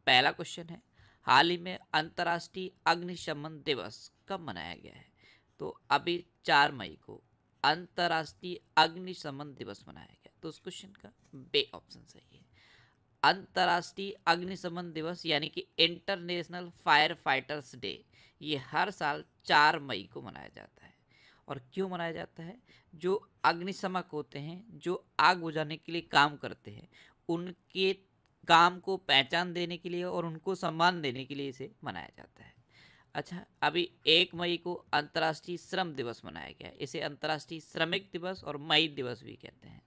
पहला क्वेश्चन है, हाल ही में अंतर्राष्ट्रीय अग्निशमन दिवस कब मनाया गया है? तो अभी 4 मई को अंतर्राष्ट्रीय अग्निशमन दिवस मनाया गया। तो उस क्वेश्चन का बे ऑप्शन सही है। अंतर्राष्ट्रीय अग्निशमन दिवस यानी कि इंटरनेशनल फायर फाइटर्स डे, ये हर साल 4 मई को मनाया जाता है। और क्यों मनाया जाता है? जो अग्निशमक होते हैं, जो आग बुझाने के लिए काम करते हैं, उनके काम को पहचान देने के लिए और उनको सम्मान देने के लिए इसे मनाया जाता है। अच्छा, अभी 1 मई को अंतर्राष्ट्रीय श्रम दिवस मनाया गया है। इसे अंतर्राष्ट्रीय श्रमिक दिवस और मई दिवस भी कहते हैं।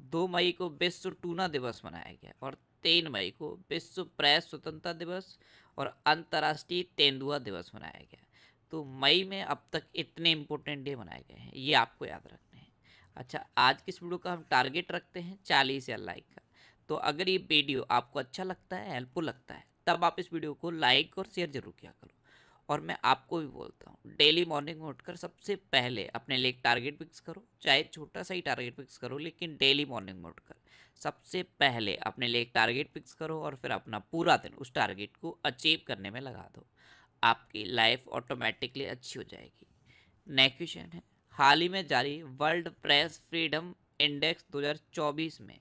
2 मई को विश्व टूना दिवस मनाया गया और 3 मई को विश्व प्रेस स्वतंत्रता दिवस और अंतर्राष्ट्रीय तेंदुआ दिवस मनाया गया। तो मई में अब तक इतने इंपॉर्टेंट डे मनाए गए हैं, ये आपको याद रखने हैं। अच्छा, आज की इस वीडियो का हम टारगेट रखते हैं 40 या लाइक का। तो अगर ये वीडियो आपको अच्छा लगता है, हेल्पफुल लगता है, तब आप इस वीडियो को लाइक और शेयर जरूर किया करो। और मैं आपको भी बोलता हूँ, डेली मॉर्निंग में उठकर सबसे पहले अपने लिए एक टारगेट फिक्स करो, चाहे छोटा सा ही टारगेट फिक्स करो, लेकिन डेली मॉर्निंग में उठकर सबसे पहले अपने लिए एक टारगेट फिक्स करो और फिर अपना पूरा दिन उस टारगेट को अचीव करने में लगा दो। आपकी लाइफ ऑटोमेटिकली अच्छी हो जाएगी। नेक्स्ट क्वेश्चन है, हाल ही में जारी वर्ल्ड प्रेस फ्रीडम इंडेक्स 2024 में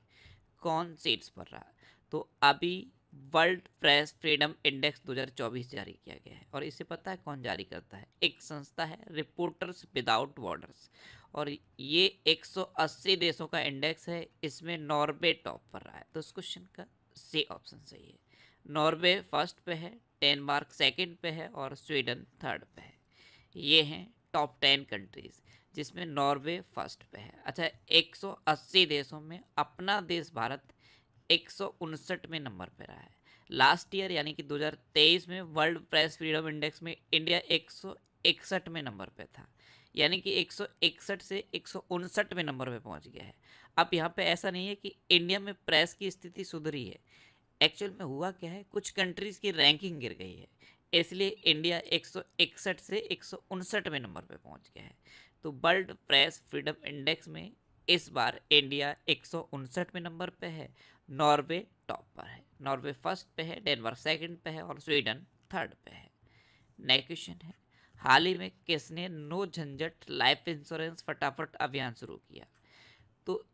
कौन सीट्स पर रहा? तो अभी वर्ल्ड प्रेस फ्रीडम इंडेक्स 2024 जारी किया गया है और इसे पता है कौन जारी करता है? एक संस्था है, रिपोर्टर्स विदाउट बॉर्डर्स। और ये 180 देशों का इंडेक्स है। इसमें नॉर्वे टॉप पर रहा है। तो इस क्वेश्चन का सी ऑप्शन सही है। नॉर्वे फर्स्ट पे है, डेनमार्क सेकंड पे है और स्वीडन थर्ड पे है। ये हैं टॉप 10 कंट्रीज जिसमें नॉर्वे फर्स्ट पे है। अच्छा, 180 देशों में अपना देश भारत 159वें नंबर पे रहा है। लास्ट ईयर यानी कि 2023 में वर्ल्ड प्रेस फ्रीडम इंडेक्स में इंडिया 161वें नंबर पे था, यानी कि 161 से 159वें नंबर पे पहुंच गया है। अब यहाँ पे ऐसा नहीं है कि इंडिया में प्रेस की स्थिति सुधरी है। एक्चुअल में हुआ क्या है, कुछ कंट्रीज की रैंकिंग गिर गई है, इसलिए इंडिया 161 से 159वें नंबर पे पहुंच गया है। तो वर्ल्ड प्रेस फ्रीडम इंडेक्स में इस बार इंडिया 159वें नंबर पे है, नॉर्वे टॉप पर है। नॉर्वे फर्स्ट पे है, डेनमार्क सेकंड पे है और स्वीडन थर्ड पे है। नेक्स्ट क्वेश्चन है, हाल ही में किसने नो झंझट लाइफ इंश्योरेंस फटाफट अभियान शुरू किया? तो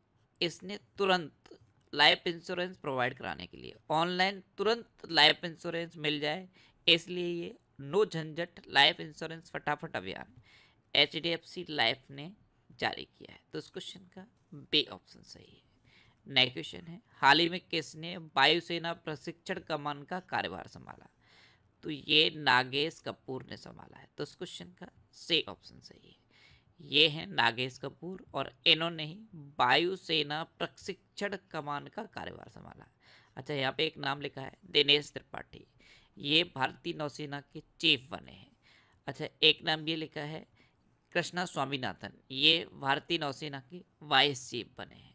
इसने तुरंत लाइफ इंश्योरेंस प्रोवाइड कराने के लिए, ऑनलाइन तुरंत लाइफ इंश्योरेंस मिल जाए, इसलिए ये नो झंझट लाइफ इंश्योरेंस फटाफट अभियान HDFC लाइफ ने जारी किया है। तो इस क्वेश्चन का बी ऑप्शन सही है। नेक्स्ट क्वेश्चन है, हाल ही में किसने वायुसेना प्रशिक्षण कमान का कार्यभार संभाला? तो ये नागेश कपूर ने संभाला है। तो इस क्वेश्चन का सी ऑप्शन सही है। ये हैं नागेश कपूर और इन्होंने ही वायुसेना प्रशिक्षण कमान का कार्यभार संभाला। अच्छा, यहाँ पे एक नाम लिखा है दिनेश त्रिपाठी, ये भारतीय नौसेना के चीफ बने हैं। अच्छा, एक नाम ये लिखा है कृष्णा स्वामीनाथन, ये भारतीय नौसेना के वाइस चीफ बने हैं।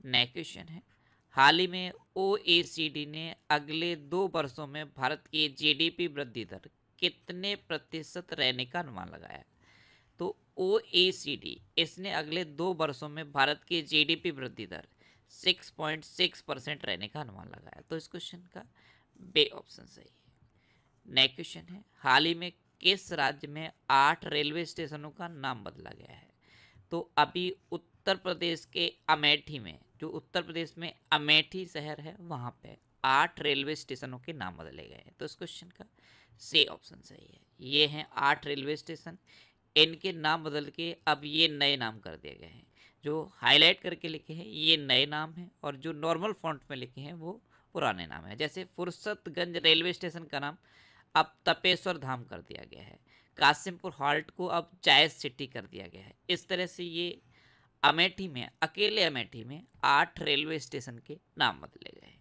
नेक्स्ट क्वेश्चन है, हाल ही में OECD ने अगले 2 वर्षों में भारत की GDP वृद्धि दर कितने प्रतिशत रहने का अनुमान लगाया? तो OECD इसने अगले 2 वर्षों में भारत की GDP वृद्धि दर 6.6% रहने का अनुमान लगाया। तो इस क्वेश्चन का बे ऑप्शन सही है। नेक्स्ट क्वेश्चन है, हाल ही में किस राज्य में 8 रेलवे स्टेशनों का नाम बदला गया है? तो अभी उत्तर प्रदेश के अमेठी में, जो उत्तर प्रदेश में अमेठी शहर है, वहाँ पे 8 रेलवे स्टेशनों के नाम बदले गए हैं। तो इस क्वेश्चन का सी ऑप्शन सही है। ये हैं 8 रेलवे स्टेशन, इनके नाम बदल के अब ये नए नाम कर दिए गए हैं। जो हाईलाइट करके लिखे हैं ये नए नाम हैं और जो नॉर्मल फॉन्ट में लिखे हैं वो पुराने नाम हैं। जैसे फुर्सतगंज रेलवे स्टेशन का नाम अब तपेश्वर धाम कर दिया गया है, कासिमपुर हॉल्ट को अब जायज सिटी कर दिया गया है। इस तरह से ये अमेठी में, अकेले अमेठी में 8 रेलवे स्टेशन के नाम बदले गए हैं।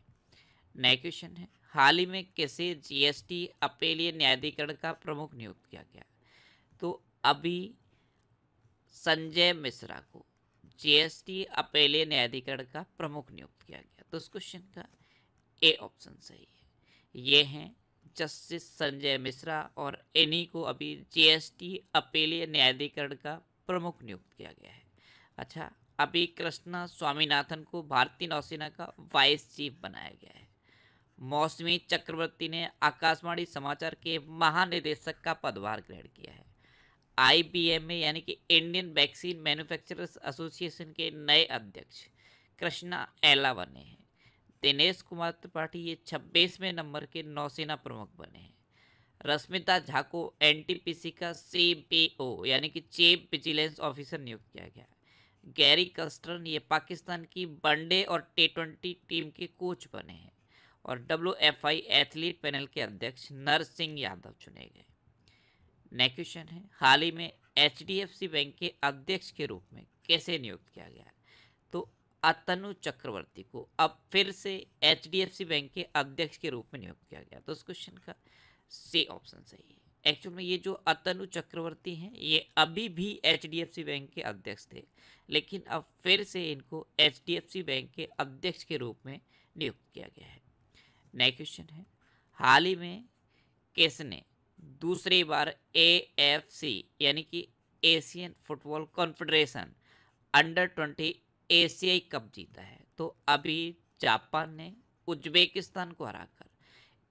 नेक्स्ट क्वेश्चन है, हाल ही में किसे GST अपीलीय न्यायाधिकरण का प्रमुख नियुक्त किया गया? तो अभी संजय मिश्रा को GST अपीलीय न्यायाधिकरण का प्रमुख नियुक्त किया गया। तो इस क्वेश्चन का ए ऑप्शन सही है। ये हैं जस्टिस संजय मिश्रा और इन्हीं को अभी GST अपीलीय न्यायाधिकरण का प्रमुख नियुक्त किया गया है। अच्छा, अभी कृष्णा स्वामीनाथन को भारतीय नौसेना का वाइस चीफ बनाया गया है। मौसमी चक्रवर्ती ने आकाशवाणी समाचार के महानिदेशक का पदभार ग्रहण किया है। आईबीएम में यानी कि इंडियन वैक्सीन मैन्युफैक्चरर्स एसोसिएशन के नए अध्यक्ष कृष्णा एला बने हैं। दिनेश कुमार त्रिपाठी ये 26वें नंबर के नौसेना प्रमुख बने हैं। रश्मिता झा को एनटीपीसी का सीपीओ यानी कि चीफ विजिलेंस ऑफिसर नियुक्त किया गया है। गैरी कस्टर्न ये पाकिस्तान की वनडे और टी20 टीम के कोच बने हैं। और डब्ल्यूएफआई एथलीट पैनल के अध्यक्ष नरसिंह यादव चुने गए। नेक्स्ट क्वेश्चन है, हाल ही में एचडीएफसी बैंक के अध्यक्ष के रूप में कैसे नियुक्त किया गया है? तो अतनु चक्रवर्ती को अब फिर से एचडीएफसी बैंक के अध्यक्ष के रूप में नियुक्त किया गया। तो उस क्वेश्चन का सी ऑप्शन सही है। एक्चुअल में ये जो अतनु चक्रवर्ती हैं ये अभी भी एचडीएफसी बैंक के अध्यक्ष थे, लेकिन अब फिर से इनको एचडीएफसी बैंक के अध्यक्ष के रूप में नियुक्त किया गया है। नेक्स्ट क्वेश्चन है, हाल ही में किसने दूसरी बार एएफसी यानी कि एशियन फुटबॉल कॉन्फेडरेशन अंडर 20 एशियाई कप जीता है? तो अभी जापान ने उज्बेकिस्तान को हराकर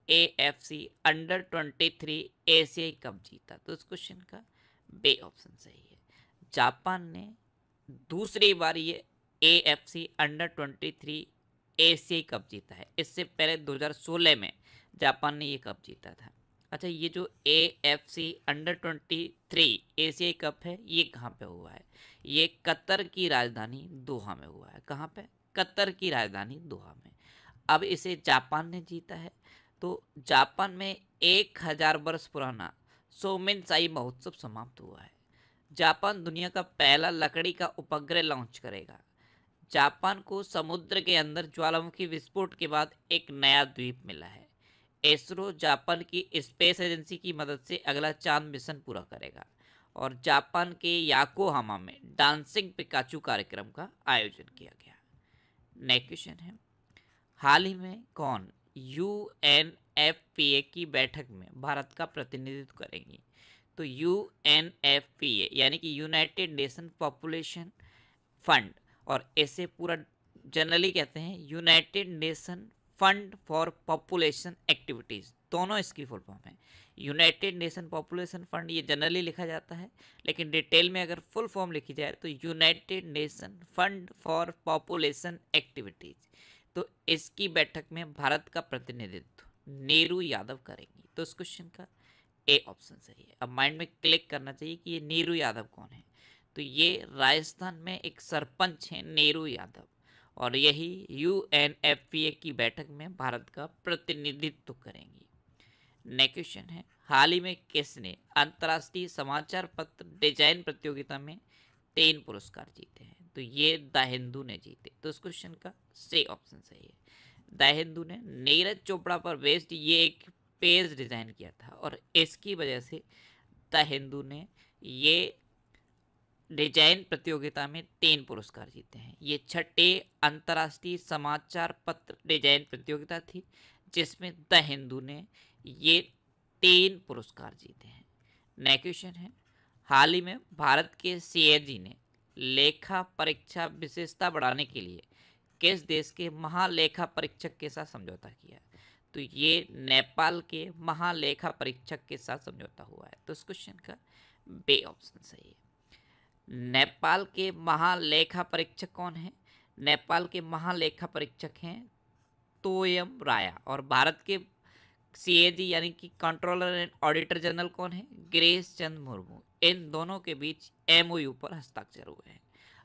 एएफसी अंडर 23 एशियाई कप जीता। तो इस क्वेश्चन का बे ऑप्शन सही है। जापान ने दूसरी बार ये एएफसी अंडर 23 एशियाई कप जीता है। इससे पहले 2016 में जापान ने ये कप जीता था। अच्छा, ये जो एएफसी अंडर 23 एशियाई कप है ये कहाँ पे हुआ है? ये कतर की राजधानी दोहा में हुआ है। कहाँ पे? कतर की राजधानी दोहा में। अब इसे जापान ने जीता है। तो जापान में 1000 वर्ष पुराना सोमेनसाई महोत्सव समाप्त हुआ है। जापान दुनिया का पहला लकड़ी का उपग्रह लॉन्च करेगा। जापान को समुद्र के अंदर ज्वालामुखी विस्फोट के बाद एक नया द्वीप मिला है। इसरो जापान की स्पेस एजेंसी की मदद से अगला चांद मिशन पूरा करेगा। और जापान के याकोहामा में डांसिंग पिकाचू कार्यक्रम का आयोजन किया गया। नेक्स्ट क्वेश्चन है, हाल ही में कौन यूएनएफपीए की बैठक में भारत का प्रतिनिधित्व करेंगी? तो यूएनएफपीए यानी कि यूनाइटेड नेशन पॉपुलेशन फंड, और इसे पूरा जनरली कहते हैं United nation fund for population activities, दोनों इसकी फुल फॉर्म है। यूनाइटेड नेशन पॉपुलेशन फंड ये जनरली लिखा जाता है, लेकिन डिटेल में अगर फुल फॉर्म लिखी जाए तो United nation fund for population activities. तो इसकी बैठक में भारत का प्रतिनिधित्व नेहरू यादव करेंगी। तो इस क्वेश्चन का ए ऑप्शन सही है। अब माइंड में क्लिक करना चाहिए कि ये नेहरू यादव कौन है। तो ये राजस्थान में एक सरपंच हैं नेहरू यादव, और यही यूएनएफपीए की बैठक में भारत का प्रतिनिधित्व करेंगी। नेक्स्ट क्वेश्चन है, हाल ही में किसने अंतर्राष्ट्रीय समाचार पत्र डिजाइन प्रतियोगिता में 3 पुरस्कार जीते हैं? तो ये द हिंदू ने जीते। तो इस क्वेश्चन का सी ऑप्शन सही है। द हिंदू ने नीरज चोपड़ा पर बेस्ड ये एक पेज डिजाइन किया था, और इसकी वजह से द हिंदू ने ये डिजाइन प्रतियोगिता में 3 पुरस्कार जीते हैं। ये 6ठे अंतर्राष्ट्रीय समाचार पत्र डिजाइन प्रतियोगिता थी जिसमें द हिंदू ने ये 3 पुरस्कार जीते हैं। नेक्स्ट क्वेश्चन है, हाल ही में भारत के सीएजी ने लेखा परीक्षा विशेषता बढ़ाने के लिए किस देश के महालेखा परीक्षक के साथ समझौता किया? तो ये नेपाल के महालेखा परीक्षक के साथ समझौता हुआ है। तो इस क्वेश्चन का बे ऑप्शन सही है। नेपाल के महालेखा परीक्षक कौन है? नेपाल के महालेखा परीक्षक हैं तोयम राया, और भारत के सीएजी यानी कि कंट्रोलर एंड ऑडिटर जनरल कौन है? गिरीश चंद्र मुर्मू। इन दोनों के बीच एमओयू पर हस्ताक्षर हुए हैं।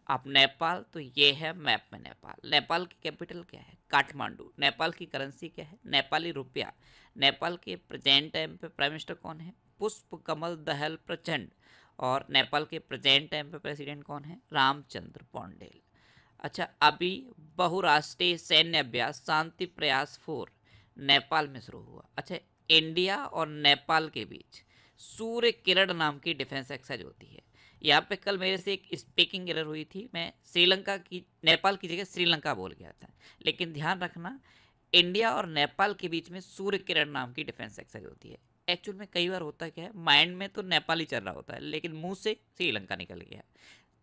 अब नेपाल, तो ये है मैप में नेपाल। नेपाल की कैपिटल क्या है? काठमांडू। नेपाल की करेंसी क्या है? नेपाली रुपया। नेपाल के प्रेजेंट टाइम पे प्राइम मिनिस्टर कौन है? पुष्प कमल दहल प्रचंड। और नेपाल के प्रेजेंट टाइम पे प्रेसिडेंट कौन है? रामचंद्र पौंडेल। अच्छा, अभी बहुराष्ट्रीय सैन्य अभ्यास शांति प्रयास 4 नेपाल में शुरू हुआ। अच्छा, इंडिया और नेपाल के बीच सूर्य किरण नाम की डिफेंस एक्सरसाइज होती है। यहाँ पे कल मेरे से एक स्पीकिंग एरर हुई थी, मैं श्रीलंका की नेपाल की जगह श्रीलंका बोल गया था, लेकिन ध्यान रखना इंडिया और नेपाल के बीच में सूर्य किरण नाम की डिफेंस एक्सरसाइज होती है। एक्चुअल में कई बार होता क्या है, माइंड में तो नेपाल ही चल रहा होता है लेकिन मुंह से श्रीलंका निकल गया।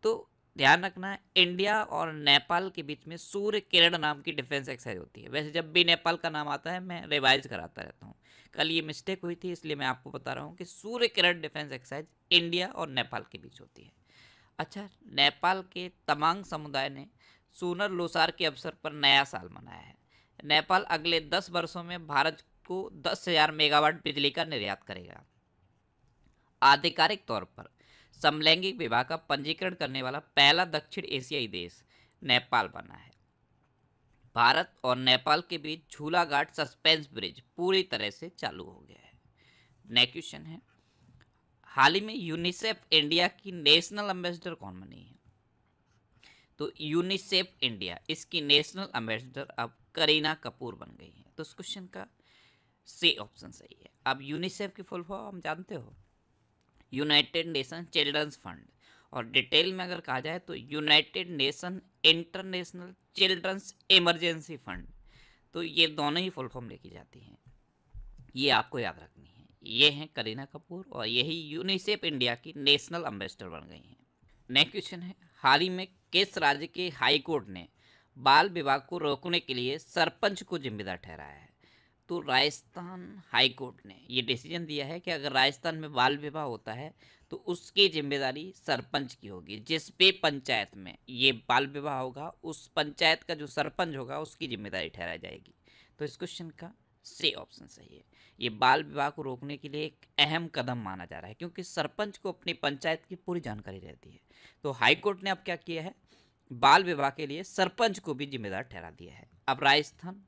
तो ध्यान रखना है, इंडिया और नेपाल के बीच में सूर्य किरण नाम की डिफेंस एक्सरसाइज होती है। वैसे जब भी नेपाल का नाम आता है मैं रिवाइज कराता रहता हूँ, कल ये मिस्टेक हुई थी इसलिए मैं आपको बता रहा हूँ कि Surya Kiran defence exercise India और नेपाल के बीच होती है। अच्छा, नेपाल के तमांग समुदाय ने सोनर लोसार के अवसर पर नया साल मनाया है। नेपाल अगले 10 वर्षों में भारत को 10,000 मेगावाट बिजली का निर्यात करेगा। आधिकारिक तौर पर समलैंगिक विवाह का पंजीकरण करने वाला पहला दक्षिण एशियाई देश नेपाल बना है। भारत और नेपाल के बीच झूला घाट सस्पेंस ब्रिज पूरी तरह से चालू हो गया है। नेक्स्ट क्वेश्चन है, हाल ही में यूनिसेफ इंडिया की नेशनल एम्बेसडर कौन बनी है? तो यूनिसेफ इंडिया इसकी नेशनल एम्बेसडर अब करीना कपूर बन गई है। तो इस क्वेश्चन का सी ऑप्शन सही है। अब यूनिसेफ की फुल फॉर्म हम जानते हो, यूनाइटेड नेशन चिल्ड्रंस फंड, और डिटेल में अगर कहा जाए तो United Nation International children's emergency fund. तो ये दोनों ही फुल फॉर्म लेके जाती हैं, ये आपको याद रखनी है। ये हैं करीना कपूर और यही यूनिसेफ इंडिया की नेशनल एम्बेसडर बन गई हैं। नेक्स्ट क्वेश्चन है, हाल ही में किस राज्य के हाई कोर्ट ने बाल विवाह को रोकने के लिए सरपंच को जिम्मेदार ठहराया है? तो राजस्थान हाई कोर्ट ने ये डिसीजन दिया है कि अगर राजस्थान में बाल विवाह होता है तो उसकी जिम्मेदारी सरपंच की होगी। जिस भी पंचायत में ये बाल विवाह होगा उस पंचायत का जो सरपंच होगा उसकी जिम्मेदारी ठहराई जाएगी। तो इस क्वेश्चन का सी ऑप्शन सही है। ये बाल विवाह को रोकने के लिए एक अहम कदम माना जा रहा है क्योंकि सरपंच को अपनी पंचायत की पूरी जानकारी रहती है। तो हाई कोर्ट ने अब क्या किया है, बाल विवाह के लिए सरपंच को भी जिम्मेदार ठहरा दिया है। अब राजस्थान,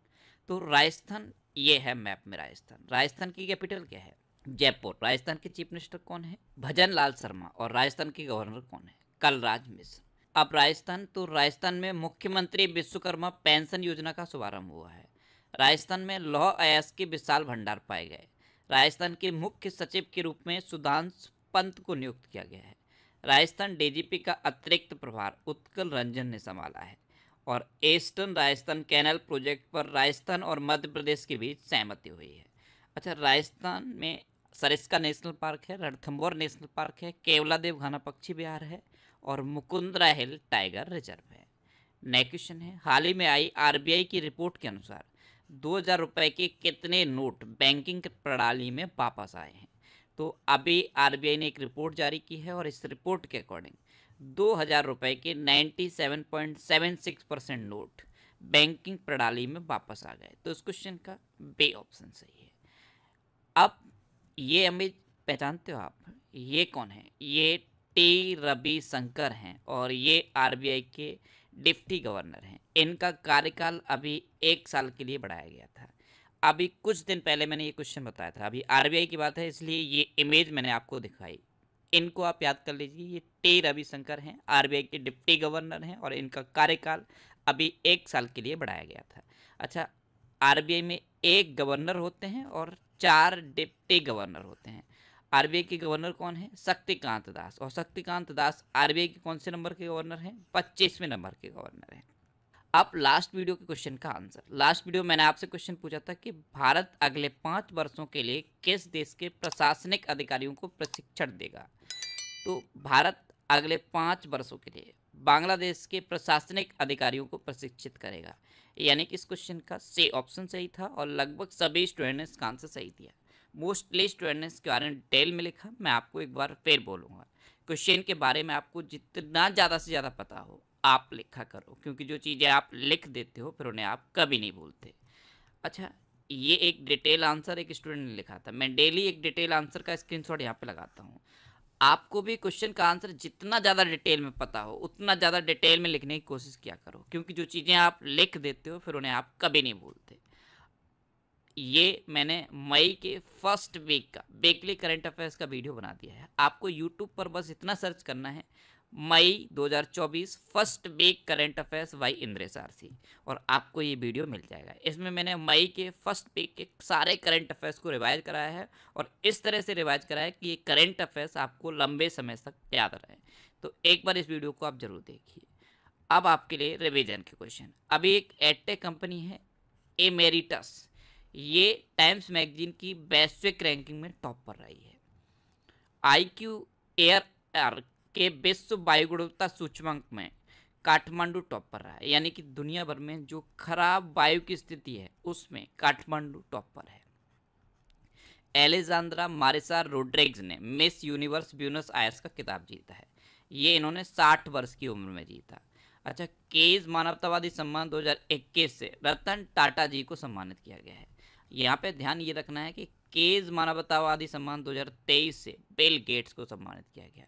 तो राजस्थान ये है मैप में राजस्थान। राजस्थान की कैपिटल क्या है? जयपुर। राजस्थान के चीफ मिनिस्टर कौन है? भजन लाल शर्मा। और राजस्थान के गवर्नर कौन है? कलराज मिश्र। अब राजस्थान, तो राजस्थान में मुख्यमंत्री विश्वकर्मा पेंशन योजना का शुभारंभ हुआ है। राजस्थान में लौह अयस्क के विशाल भंडार पाए गए। राजस्थान के मुख्य सचिव के रूप में सुधांशु पंत को नियुक्त किया गया है। राजस्थान डीजीपी का अतिरिक्त प्रभार उत्कल रंजन ने संभाला है। और ईस्टर्न राजस्थान कैनाल प्रोजेक्ट पर राजस्थान और मध्य प्रदेश के बीच सहमति हुई है। अच्छा, राजस्थान में सरिस्का नेशनल पार्क है, रणथंभौर नेशनल पार्क है, केवलादेव घाना पक्षी विहार है और मुकुंदरा हिल टाइगर रिजर्व है। नेक्स्ट क्वेश्चन है, हाल ही में आई आरबीआई की रिपोर्ट के अनुसार 2,000 रुपए के कितने नोट बैंकिंग प्रणाली में वापस आए हैं? तो अभी आरबीआई ने एक रिपोर्ट जारी की है और इस रिपोर्ट के अकॉर्डिंग 2,000 रुपए के 97.76% नोट बैंकिंग प्रणाली में वापस आ गए। तो इस क्वेश्चन का बी ऑप्शन सही है। अब ये हमें पहचानते हो आप, ये कौन है? ये टी रविशंकर हैं और ये आरबीआई के डिप्टी गवर्नर हैं। इनका कार्यकाल अभी 1 साल के लिए बढ़ाया गया था। अभी कुछ दिन पहले मैंने ये क्वेश्चन बताया था, अभी आरबीआई की बात है इसलिए ये इमेज मैंने आपको दिखाई। इनको आप याद कर लीजिए, ये टी रविशंकर हैं, आरबीआई के डिप्टी गवर्नर हैं और इनका कार्यकाल अभी 1 साल के लिए बढ़ाया गया था। अच्छा, आरबीआई में 1 गवर्नर होते हैं और 4 डिप्टी गवर्नर होते हैं। आरबीआई के गवर्नर कौन है? शक्तिकांत दास। और शक्तिकांत दास आरबीआई के कौन से नंबर के गवर्नर हैं? 25वें नंबर के गवर्नर हैं। अब लास्ट वीडियो के क्वेश्चन का आंसर। लास्ट वीडियो मैंने आपसे क्वेश्चन पूछा था कि भारत अगले 5 वर्षों के लिए किस देश के प्रशासनिक अधिकारियों को प्रशिक्षण देगा? तो भारत अगले 5 वर्षों के लिए बांग्लादेश के प्रशासनिक अधिकारियों को प्रशिक्षित करेगा। यानी कि इस क्वेश्चन का सी ऑप्शन सही था और लगभग सभी स्टूडेंट ने इसका आंसर सही दिया। मोस्टली स्टूडेंट ने इसके बारे में डिटेल में लिखा। मैं आपको एक बार फिर बोलूँगा, क्वेश्चन के बारे में आपको जितना ज़्यादा से ज़्यादा पता हो आप लिखा करो, क्योंकि जो चीज़ें आप लिख देते हो फिर उन्हें आप कभी नहीं भूलते। अच्छा, ये एक डिटेल आंसर एक स्टूडेंट ने लिखा था। मैं डेली एक डिटेल आंसर का स्क्रीनशॉट यहाँ पे लगाता हूँ। आपको भी क्वेश्चन का आंसर जितना ज़्यादा डिटेल में पता हो उतना ज़्यादा डिटेल में लिखने की कोशिश किया करो, क्योंकि जो चीज़ें आप लिख देते हो फिर उन्हें आप कभी नहीं भूलते। ये मैंने मई के फर्स्ट वीक का वीकली करंट अफेयर्स का वीडियो बना दिया है। आपको यूट्यूब पर बस इतना सर्च करना है, मई 2024 first week current affairs by Indresh RC, और आपको ये वीडियो मिल जाएगा। इसमें मैंने मई के फर्स्ट वीक के सारे करंट अफेयर्स को रिवाइज कराया है और इस तरह से रिवाइज कराया है कि ये करंट अफेयर्स आपको लंबे समय तक याद रहे। तो एक बार इस वीडियो को आप जरूर देखिए। अब आपके लिए रिवीजन के क्वेश्चन। अभी एक एडटेक कंपनी है एमेरिटस, ये टाइम्स मैगजीन की वैश्विक रैंकिंग में टॉप पर रही है। IQ एयर के विश्व वायु गुणवत्ता सूचकांक में काठमांडू टॉप पर रहा है, यानी कि दुनिया भर में जो खराब वायु की स्थिति है उसमें काठमांडू टॉप पर है। एलेजांद्रा मारिसा रोड्रिग्स ने मिस यूनिवर्स ब्यूनस आयर्स का खिताब जीता है। ये इन्होंने 60 वर्ष की उम्र में जीता। अच्छा, केज मानवतावादी सम्मान 2021 से रतन टाटा जी को सम्मानित किया गया है। यहाँ पे ध्यान ये रखना है कि केज मानवतावादी सम्मान 2023 से बिल गेट्स को सम्मानित किया गया।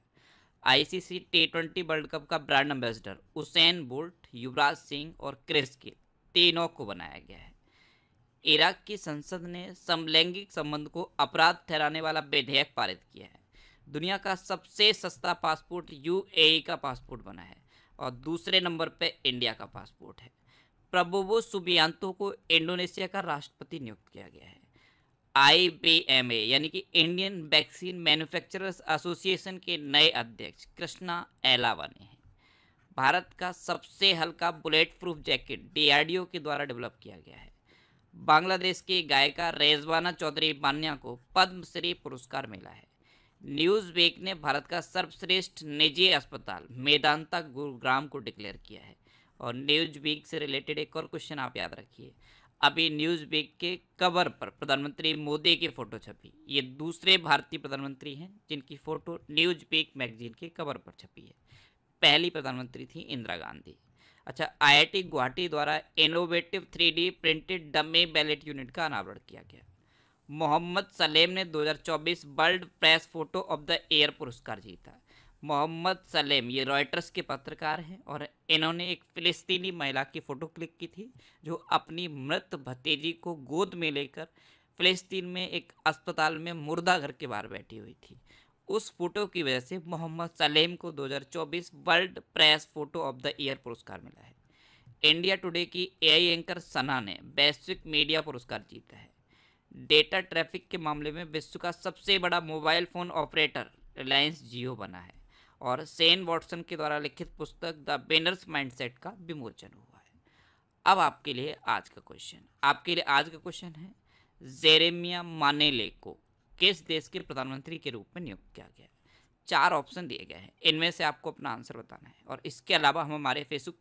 आईसीसी T20 वर्ल्ड कप का brand ambassador Usain bolt, Yuvraj Singh और क्रिस गेल तीनों को बनाया गया है। इराक की संसद ने समलैंगिक संबंध को अपराध ठहराने वाला विधेयक पारित किया है। दुनिया का सबसे सस्ता पासपोर्ट यूएई का पासपोर्ट बना है और दूसरे नंबर पे इंडिया का पासपोर्ट है। प्रबोवो सुबियांतो को इंडोनेशिया का राष्ट्रपति नियुक्त किया गया है। IBMA यानी कि इंडियन वैक्सीन मैन्युफैक्चरर्स एसोसिएशन के नए अध्यक्ष कृष्णा एलावा ने हैं। भारत का सबसे हल्का बुलेट प्रूफ जैकेट DRDO के द्वारा डेवलप किया गया है। बांग्लादेश की गायिका रेजवाना चौधरी बान्या को पद्मश्री पुरस्कार मिला है। न्यूज़ वीक ने भारत का सर्वश्रेष्ठ निजी अस्पताल मेदांता गुरुग्राम को डिक्लेयर किया है। और न्यूज़ वीक से रिलेटेड एक और क्वेश्चन आप याद रखिए। अभी न्यूज़ वीक के कवर पर प्रधानमंत्री मोदी की फोटो छपी। ये दूसरे भारतीय प्रधानमंत्री हैं जिनकी फोटो न्यूज़ वीक मैगजीन के कवर पर छपी है। पहली प्रधानमंत्री थी इंदिरा गांधी। अच्छा, IIT गुवाहाटी द्वारा innovative 3D printed dummy ballot unit का अनावरण किया गया। मोहम्मद सलेम ने 2024 world press photo of the year पुरस्कार जीता। मोहम्मद सलेम ये रॉयटर्स के पत्रकार हैं और इन्होंने एक फिलिस्तीनी महिला की फ़ोटो क्लिक की थी जो अपनी मृत भतीजी को गोद में लेकर फिलिस्तीन में एक अस्पताल में मुर्दा घर के बाहर बैठी हुई थी। उस फोटो की वजह से मोहम्मद सलेम को 2024 world press photo of the year पुरस्कार मिला है। इंडिया टुडे की AI एंकर सना ने वैश्विक मीडिया पुरस्कार जीता है। डेटा ट्रैफिक के मामले में विश्व का सबसे बड़ा मोबाइल फ़ोन ऑपरेटर रिलायंस जियो बना है। और सेन वॉटसन के द्वारा लिखित पुस्तक द विनर्स माइंडसेट का विमोचन हुआ है। अब आपके लिए आज का क्वेश्चन है, जेरेमिया मानेले को किस देश के प्रधानमंत्री के रूप में नियुक्त किया गया? 4 ऑप्शन दिए गए हैं, इनमें से आपको अपना आंसर बताना है। और इसके अलावा हम हमारे फेसबुक